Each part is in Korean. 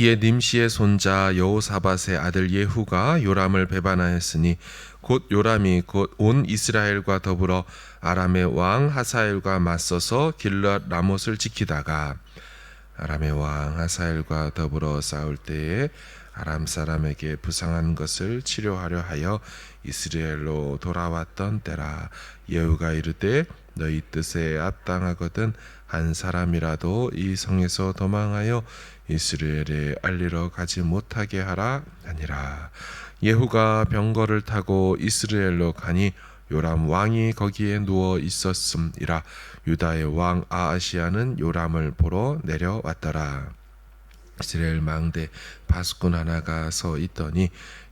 이에 nim시의 손자 여호사밧의 아들 예후가 요람을 배반하였으니 곧 요람이 곧 온 이스라엘과 더불어 아람의 왕 하사엘과 맞서서 길앗 라못을 지키다가 아람의 왕 하사엘과 더불어 싸울 때에 아람 사람에게 부상한 것을 치료하려 하여 이스라엘로 돌아왔던 때라. 예후가 이르되 너희 뜻에 합당하거든 한 사람이라도 이 성에서 도망하여 이스라엘에 알리러 가지 못하게 하라 하니라. 예후가 병거를 타고 이스라엘로 가니 요람 왕이 거기에 누워 있었음이라. 유다의 왕 아하시야는 요람을 보러 내려왔더라. 이스라엘 망대 파수꾼 하나가 서 있더니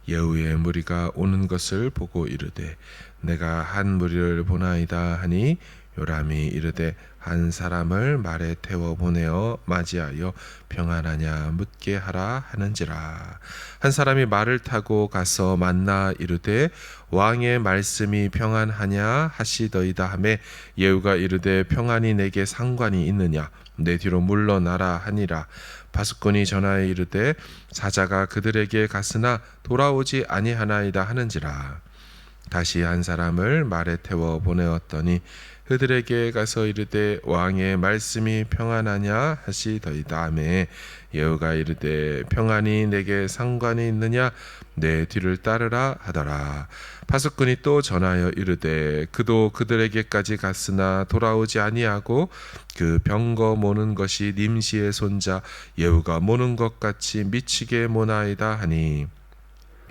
예후의 무리가 오는 것을 보고 이르되 내가 한 무리를 보나이다 하니 요람이 이르되 한 사람을 말에 태워 보내어 맞이하여 평안하냐 묻게 하라 하는지라. 한 사람이 말을 타고 가서 만나 이르되 왕의 말씀이 평안하냐 하시더이다 하매 예후가 이르되 평안이 내게 상관이 있느냐 내 뒤로 물러나라 하니라. 파수꾼이 전하여 이르되 사자가 그들에게 갔으나 돌아오지 아니하나이다 하는지라. 다시 한 사람을 말에 태워 보내었더니 그들에게 가서 이르되 왕의 말씀이 평안하냐 하시더이다 하매 예후가 이르되 평안이 내게 상관이 있느냐 내 뒤를 따르라 하더라. 파수꾼이 또 전하여 이르되 그도 그들에게까지 갔으나 돌아오지 아니하고 그 병거 모는 것이 nim시의 손자 예후가 모는 것 같이 미치게 모나이다 하니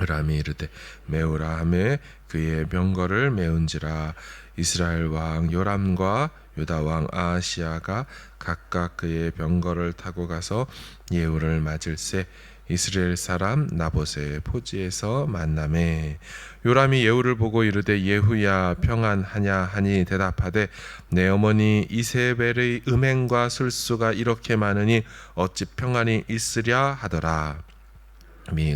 요람이 이르되 메우라 하매 그의 병거를 메운지라. 이스라엘 왕 요람과 유다 왕 아하시야가 각각 그의 병거를 타고 가서 예후를 맞을새 이스라엘 사람 나봇의 포지에서 만나매 요람이 예후를 보고 이르되 예후야 평안하냐 하니 대답하되 내 어머니 이세벨의 음행과 술수가 이렇게 많으니 어찌 평안이 있으랴 하더라.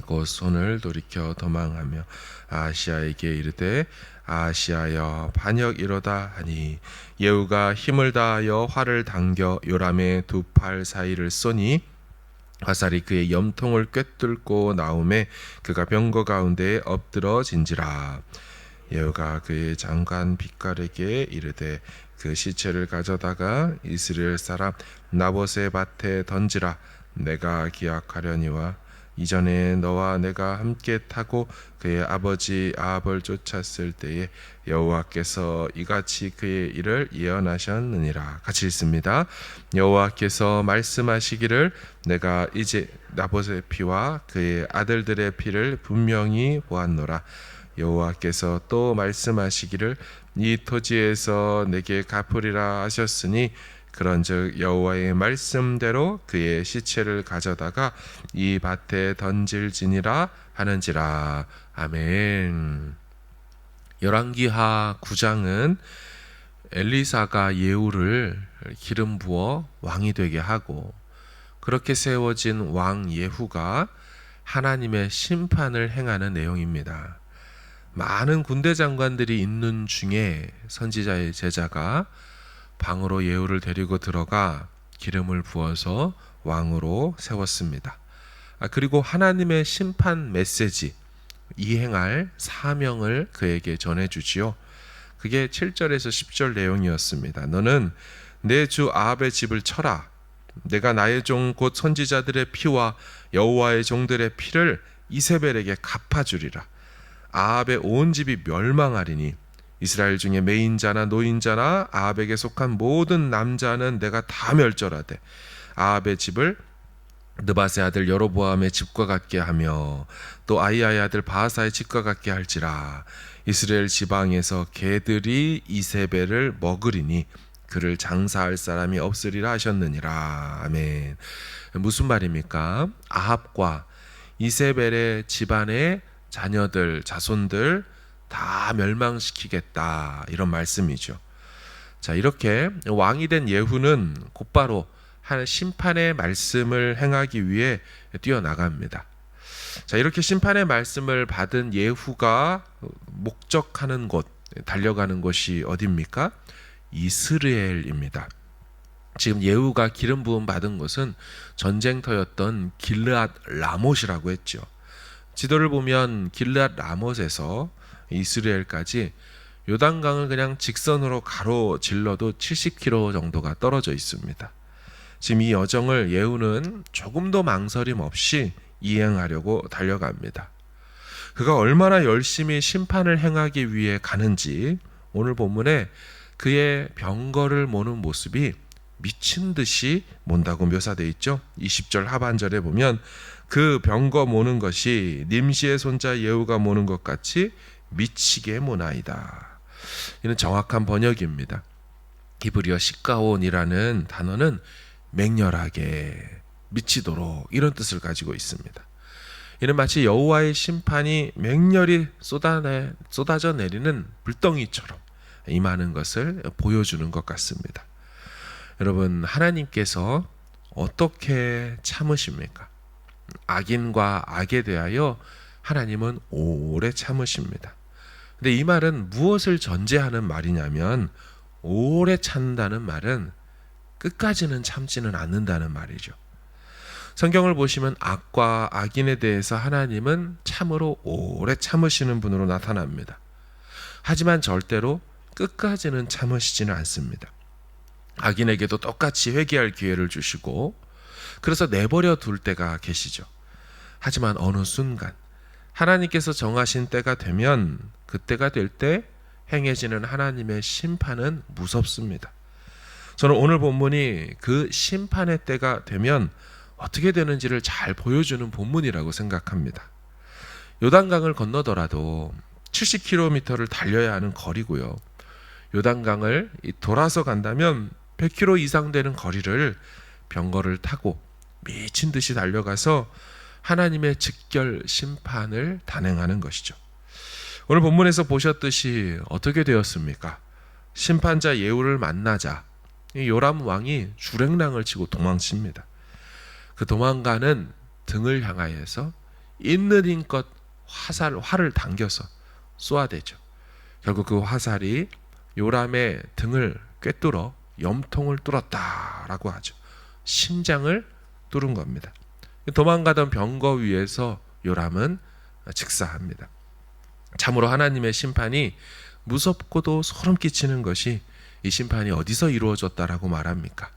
곧 손을 돌이켜 도망하며 아하시야에게 이르되 아하시야여 반역이로다 하니 예후가 힘을 다하여 활을 당겨 요람의 두 팔 사이를 쏘니 화살이 그의 염통을 꿰뚫고 나오매 그가 병거 가운데에 엎드러진지라. 예후가 그의 장관 빛깔에게 이르되 그 시체를 가져다가 이스라엘 사람 나봇의 밭에 던지라. 내가 기약하려니와 이전에 너와 내가 함께 타고 그의 아버지 아합을 쫓았을 때에 여호와께서 이같이 그의 일을 예언하셨느니라. 같이 읽습니다. 여호와께서 말씀하시기를 내가 이제 나봇의 피와 그의 아들들의 피를 분명히 보았노라. 여호와께서 또 말씀하시기를 이 토지에서 내게 갚으리라 하셨으니 그런즉 여호와의 말씀대로 그의 시체를 가져다가 이 밭에 던질지니라 하는지라. 아멘. 열왕기하 9장은 엘리사가 예후를 기름 부어 왕이 되게 하고 그렇게 세워진 왕 예후가 하나님의 심판을 행하는 내용입니다. 많은 군대 장관들이 있는 중에 선지자의 제자가 방으로 예후를 데리고 들어가 기름을 부어서 왕으로 세웠습니다. 그리고 하나님의 심판 메시지, 이행할 사명을 그에게 전해주지요. 그게 7절에서 10절 내용이었습니다. 너는 내 주 아합의 집을 쳐라. 내가 나의 종 곧 선지자들의 피와 여호와의 종들의 피를 이세벨에게 갚아주리라. 아합의 온 집이 멸망하리니 이스라엘 중에 매인자나 노인자나 아합에게 속한 모든 남자는 내가 다 멸절하되 아합의 집을 느밧의 아들 여로보암의 집과 같게 하며 또 아히야의 아들 바하사의 집과 같게 할지라. 이스라엘 지방에서 개들이 이세벨을 먹으리니 그를 장사할 사람이 없으리라 하셨느니라. 아멘. 무슨 말입니까? 아합과 이세벨의 집안의 자녀들, 자손들 다 멸망시키겠다, 이런 말씀이죠. 자, 이렇게 왕이 된 예후는 곧바로 심판의 말씀을 행하기 위해 뛰어나갑니다. 자, 이렇게 심판의 말씀을 받은 예후가 목적하는 곳, 달려가는 곳이 어디입니까? 이스라엘입니다. 지금 예후가 기름 부음 받은 곳은 전쟁터였던 길르앗 라못이라고 했죠. 지도를 보면 길르앗 라못에서 이스라엘까지 요단강을 그냥 직선으로 가로질러도 70km 정도가 떨어져 있습니다. 지금 이 여정을 예후는 조금도 망설임 없이 이행하려고 달려갑니다. 그가 얼마나 열심히 심판을 행하기 위해 가는지 오늘 본문에 그의 병거를 모는 모습이 미친 듯이 몬다고 묘사되어 있죠. 20절 하반절에 보면 그 병거 모는 것이 님시의 손자 예후가 모는 것 같이 미치게 모나이다. 이는 정확한 번역입니다. 히브리어 시가온이라는 단어는 맹렬하게, 미치도록 이런 뜻을 가지고 있습니다. 이는 마치 여호와의 심판이 맹렬히 쏟아져 내리는 불덩이처럼 임하는 것을 보여주는 것 같습니다. 여러분, 하나님께서 어떻게 참으십니까? 악인과 악에 대하여 하나님은 오래 참으십니다. 근데 이 말은 무엇을 전제하는 말이냐면 오래 참는다는 말은 끝까지는 참지는 않는다는 말이죠. 성경을 보시면 악과 악인에 대해서 하나님은 참으로 오래 참으시는 분으로 나타납니다. 하지만 절대로 끝까지는 참으시지는 않습니다. 악인에게도 똑같이 회개할 기회를 주시고 그래서 내버려 둘 때가 계시죠. 하지만 어느 순간 하나님께서 정하신 때가 되면 그때가 될 때 행해지는 하나님의 심판은 무섭습니다. 저는 오늘 본문이 그 심판의 때가 되면 어떻게 되는지를 잘 보여주는 본문이라고 생각합니다. 요단강을 건너더라도 70km를 달려야 하는 거리고요. 요단강을 돌아서 간다면 100km 이상 되는 거리를 병거를 타고 미친 듯이 달려가서 하나님의 즉결 심판을 단행하는 것이죠. 오늘 본문에서 보셨듯이 어떻게 되었습니까? 심판자 예후를 만나자 요람 왕이 주랭랑을 치고 도망칩니다. 그 도망가는 등을 향하여서 있는 힘껏 활을 당겨서 쏘아대죠. 결국 그 화살이 요람의 등을 꿰뚫어 염통을 뚫었다라고 하죠. 심장을 뚫은 겁니다. 도망가던 병거 위에서 요람은 직사합니다. 참으로 하나님의 심판이 무섭고도 소름 끼치는 것이 이 심판이 어디서 이루어졌다라고 말합니까?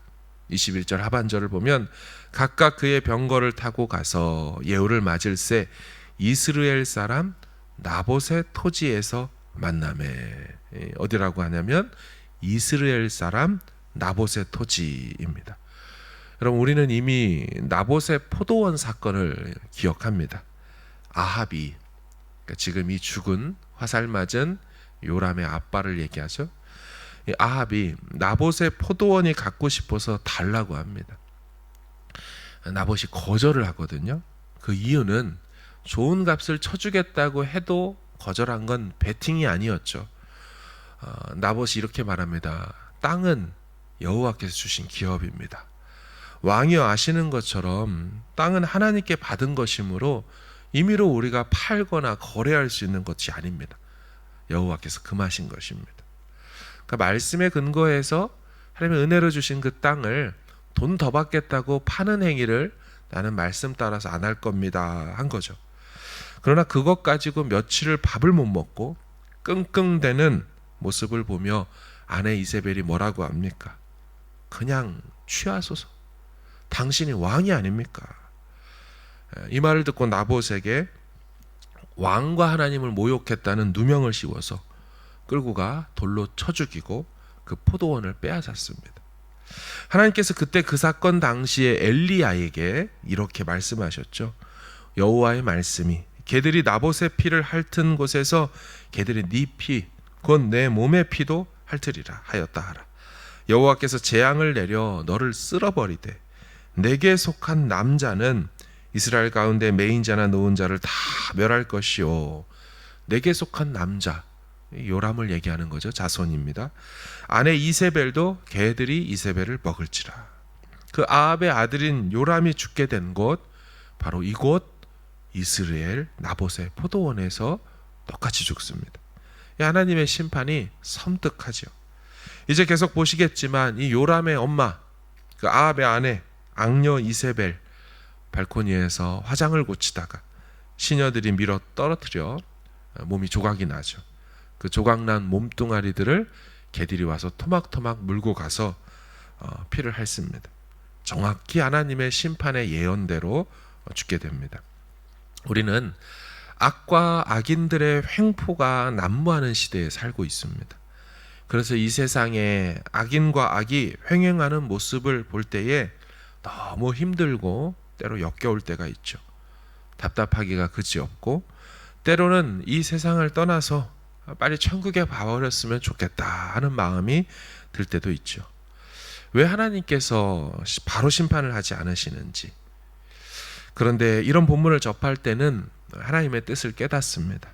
21절 하반절을 보면 각각 그의 병거를 타고 가서 예후를 맞을새 이스라엘 사람 나봇의 토지에서 만나매. 어디라고 하냐면 이스라엘 사람 나봇의 토지입니다. 여러분, 우리는 이미 나봇의 포도원 사건을 기억합니다. 아합이, 그러니까 지금 이 죽은 화살 맞은 요람의 아빠를 얘기하죠. 아합이 나봇의 포도원이 갖고 싶어서 달라고 합니다. 나봇이 거절을 하거든요. 그 이유는 좋은 값을 쳐주겠다고 해도 거절한 건 베팅이 아니었죠. 나봇이 이렇게 말합니다. 땅은 여호와께서 주신 기업입니다. 왕이여 아시는 것처럼 땅은 하나님께 받은 것이므로 임의로 우리가 팔거나 거래할 수 있는 것이 아닙니다. 여호와께서 금하신 것입니다. 그 말씀에 근거해서 하나님의 은혜로 주신 그 땅을 돈 더 받겠다고 파는 행위를 나는 말씀 따라서 안 할 겁니다 한 거죠. 그러나 그것 가지고 며칠을 밥을 못 먹고 끙끙대는 모습을 보며 아내 이세벨이 뭐라고 합니까? 그냥 취하소서. 당신이 왕이 아닙니까? 이 말을 듣고 나봇에게 왕과 하나님을 모욕했다는 누명을 씌워서 끌고 가 돌로 쳐 죽이고 그 포도원을 빼앗았습니다. 하나님께서 그때 그 사건 당시에 엘리야에게 이렇게 말씀하셨죠. 여호와의 말씀이 개들이 나봇의 피를 핥은 곳에서 개들이 네 피, 곧 내 몸의 피도 핥으리라 하였다 하라. 여호와께서 재앙을 내려 너를 쓸어버리되 내게 속한 남자는 이스라엘 가운데 메인 자나 노은 자를 다 멸할 것이요. 내게 속한 남자, 요람을 얘기하는 거죠. 자손입니다. 아내 이세벨도 개들이 이세벨을 먹을지라. 그 아합의 아들인 요람이 죽게 된 곳, 바로 이곳 이스라엘 나봇의 포도원에서 똑같이 죽습니다. 하나님의 심판이 섬뜩하죠. 이제 계속 보시겠지만 이 요람의 엄마 그 아합의 아내 악녀 이세벨 발코니에서 화장을 고치다가 시녀들이 밀어 떨어뜨려 몸이 조각이 나죠. 그 조각난 몸뚱아리들을 개들이 와서 토막토막 물고 가서 피를 핥습니다. 정확히 하나님의 심판의 예언대로 죽게 됩니다. 우리는 악과 악인들의 횡포가 난무하는 시대에 살고 있습니다. 그래서 이 세상에 악인과 악이 횡행하는 모습을 볼 때에 너무 힘들고 때로 역겨울 때가 있죠. 답답하기가 그지없고 때로는 이 세상을 떠나서 빨리 천국에 가버렸으면 좋겠다 하는 마음이 들 때도 있죠. 왜 하나님께서 바로 심판을 하지 않으시는지. 그런데 이런 본문을 접할 때는 하나님의 뜻을 깨닫습니다.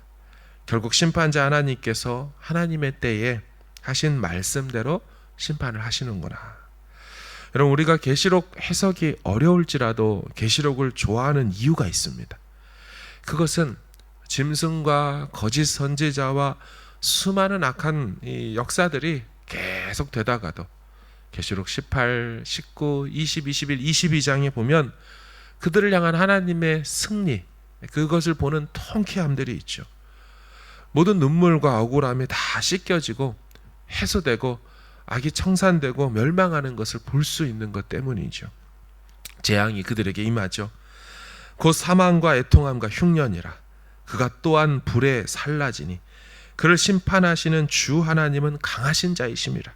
결국 심판자 하나님께서 하나님의 때에 하신 말씀대로 심판을 하시는구나. 여러분, 우리가 계시록 해석이 어려울지라도 계시록을 좋아하는 이유가 있습니다. 그것은 짐승과 거짓 선지자와 수많은 악한 이 역사들이 계속 되다가도 계시록 18, 19, 20, 21, 22장에 보면 그들을 향한 하나님의 승리, 그것을 보는 통쾌함들이 있죠. 모든 눈물과 억울함이 다 씻겨지고 해소되고 악이 청산되고 멸망하는 것을 볼 수 있는 것 때문이죠. 재앙이 그들에게 임하죠. 곧 사망과 애통함과 흉년이라. 그가 또한 불에 살라지니 그를 심판하시는 주 하나님은 강하신 자이심이라.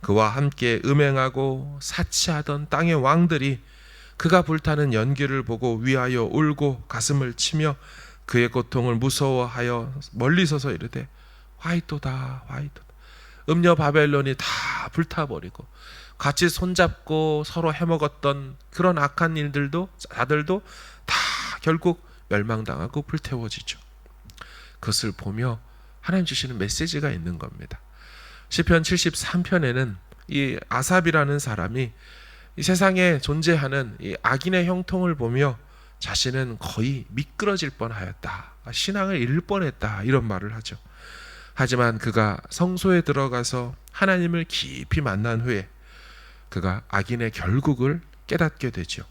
그와 함께 음행하고 사치하던 땅의 왕들이 그가 불타는 연기를 보고 위하여 울고 가슴을 치며 그의 고통을 무서워하여 멀리 서서 이르되 화이토다 화이토다. 음녀 바벨론이 다 불타버리고 같이 손잡고 서로 해먹었던 그런 악한 일들도 자들도 다 결국 멸망당하고 불태워지죠. 그것을 보며 하나님 주시는 메시지가 있는 겁니다. 시편 73편에는 이 아삽이라는 사람이 이 세상에 존재하는 이 악인의 형통을 보며 자신은 거의 미끄러질 뻔하였다. 신앙을 잃을 뻔했다. 이런 말을 하죠. 하지만 그가 성소에 들어가서 하나님을 깊이 만난 후에 그가 악인의 결국을 깨닫게 되죠.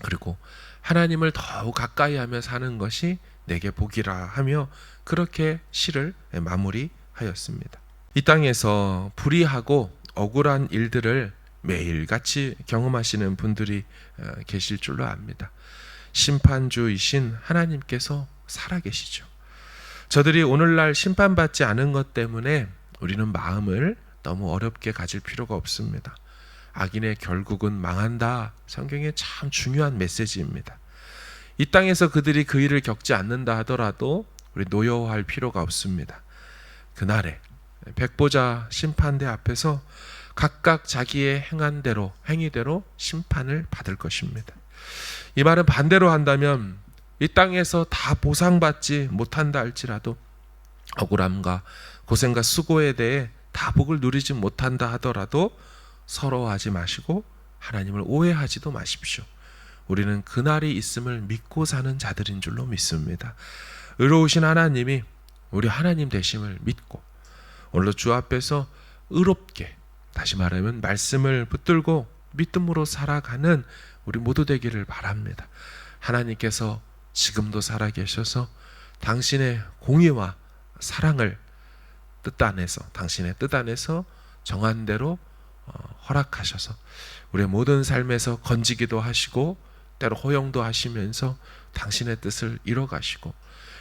그리고 하나님을 더욱 가까이 하며 사는 것이 내게 복이라 하며 그렇게 시를 마무리하였습니다. 이 땅에서 불의하고 억울한 일들을 매일같이 경험하시는 분들이 계실 줄로 압니다. 심판주이신 하나님께서 살아계시죠. 저들이 오늘날 심판받지 않은 것 때문에 우리는 마음을 너무 어렵게 가질 필요가 없습니다. 악인의 결국은 망한다. 성경의 참 중요한 메시지입니다. 이 땅에서 그들이 그 일을 겪지 않는다 하더라도 우리 노여워할 필요가 없습니다. 그날에 백보자 심판대 앞에서 각각 자기의 행한 대로 행위대로 심판을 받을 것입니다. 이 말은 반대로 한다면 이 땅에서 다 보상받지 못한다 할지라도 억울함과 고생과 수고에 대해 다 복을 누리지 못한다 하더라도 서러워하지 마시고 하나님을 오해하지도 마십시오. 우리는 그날이 있음을 믿고 사는 자들인 줄로 믿습니다. 의로우신 하나님이 우리 하나님 되심을 믿고 오늘도 주 앞에서 의롭게, 다시 말하면 말씀을 붙들고 믿음으로 살아가는 우리 모두 되기를 바랍니다. 하나님께서 지금도 살아계셔서 당신의 공의와 사랑을 당신의 뜻 안에서 정한 대로 허락하셔서 우리의 모든 삶에서 건지기도 하시고 때로 허용도 하시면서 당신의 뜻을 이뤄가시고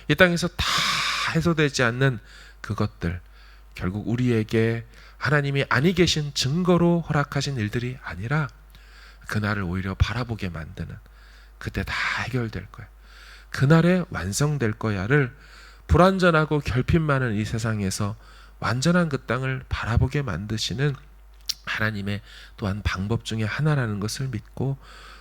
이 땅에서 다 해소되지 않는 그것들, 결국 우리에게 하나님이 아니 계신 증거로 허락하신 일들이 아니라 그날을 오히려 바라보게 만드는, 그때 다 해결될 거야, 그날에 완성될 거야를 불완전하고 결핍 많은 이 세상에서 완전한 그 땅을 바라보게 만드시는 하나님의 또한 방법 중에 하나라는 것을 믿고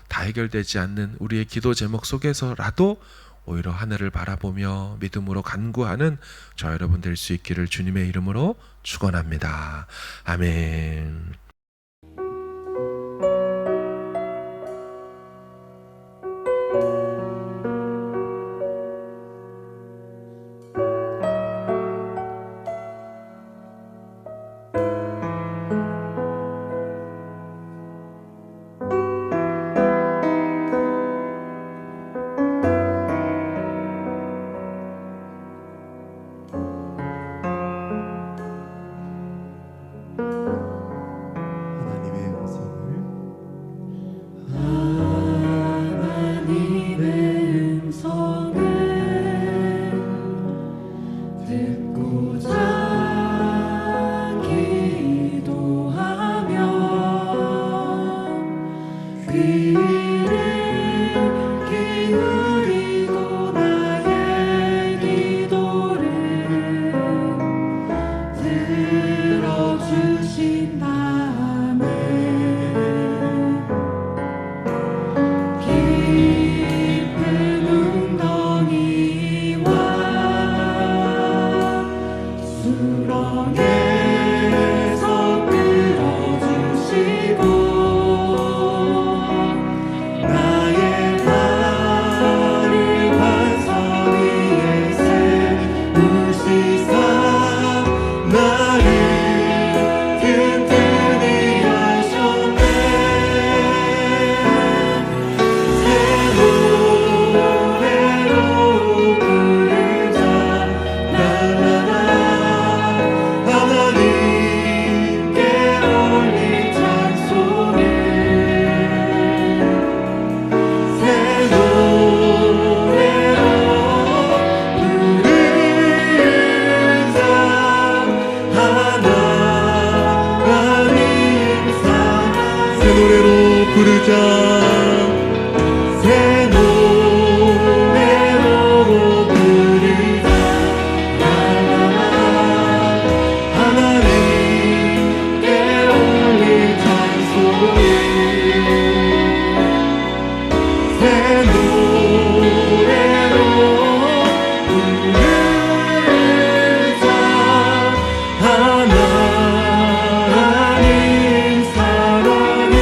다 해결되지 않는 우리의 기도 제목 속에서라도 오히려 하늘을 바라보며 믿음으로 간구하는 저 여러분 될 수 있기를 주님의 이름으로 축원합니다. 아멘. 수렁에서 끌어주시고 나의 발을 반석 위에 세우시사 나를 든든히 하셨네. 새 노래로 부르자 라라라 하나님께 올릴 찬송을 새 노래로 부르자 하나님 사랑 새 노래로 부르자 새 노래로 부르자 하나님께 올릴 찬송을 새 노래로 부르자 하나님 사랑을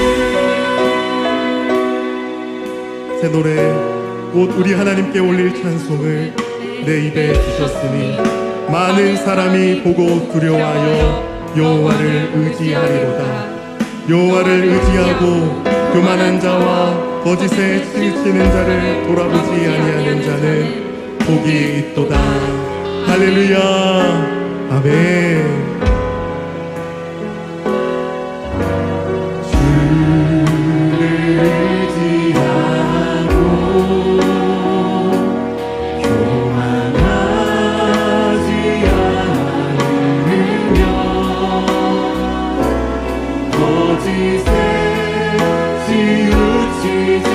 새 노래 곧 우리 하나님께 올릴 찬송을 내 입에 주셨으니 많은 사람이 보고 두려워하여 여호와를 의지하리로다. 여호와를 의지하고 교만한 자와 거짓에 치우치는 자를 돌아보지 아니하는 자는 복이 있도다. 할렐루야 아멘. 주를 의지하고 교만하지 않으며 거짓에 치우치지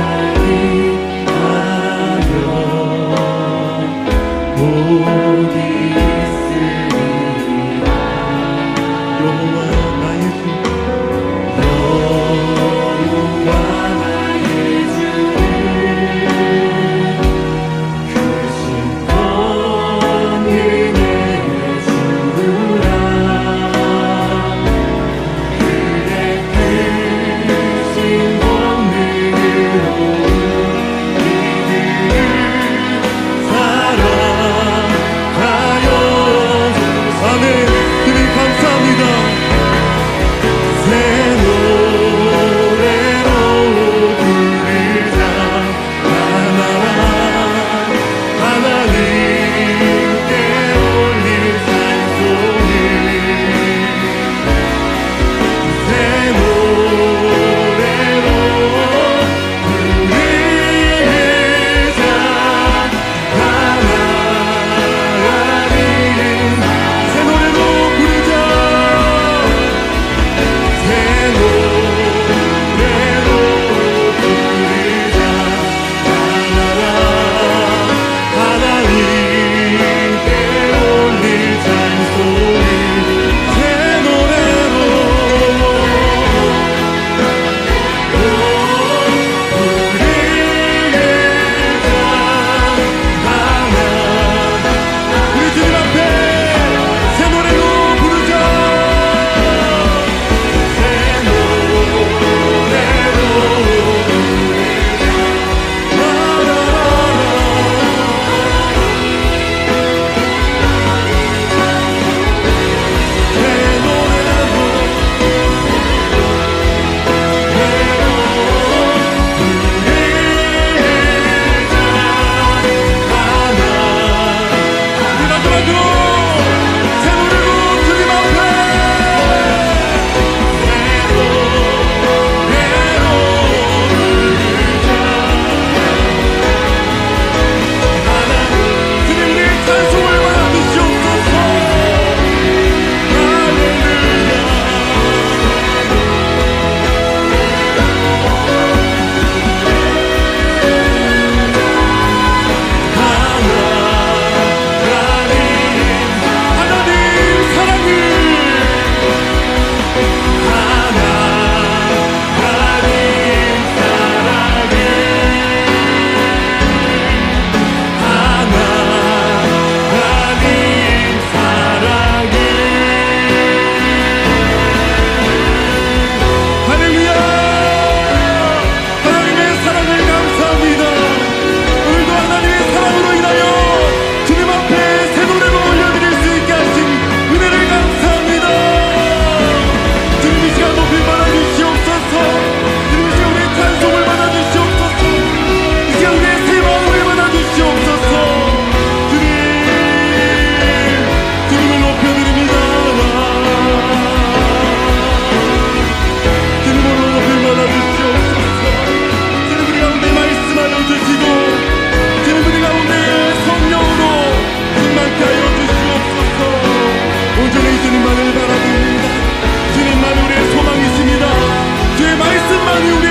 아니하며 복이 있으리라. 주님만을 바라봅니다. 주님만이 우리의 소망이십니다. 주의 말씀만이 우리의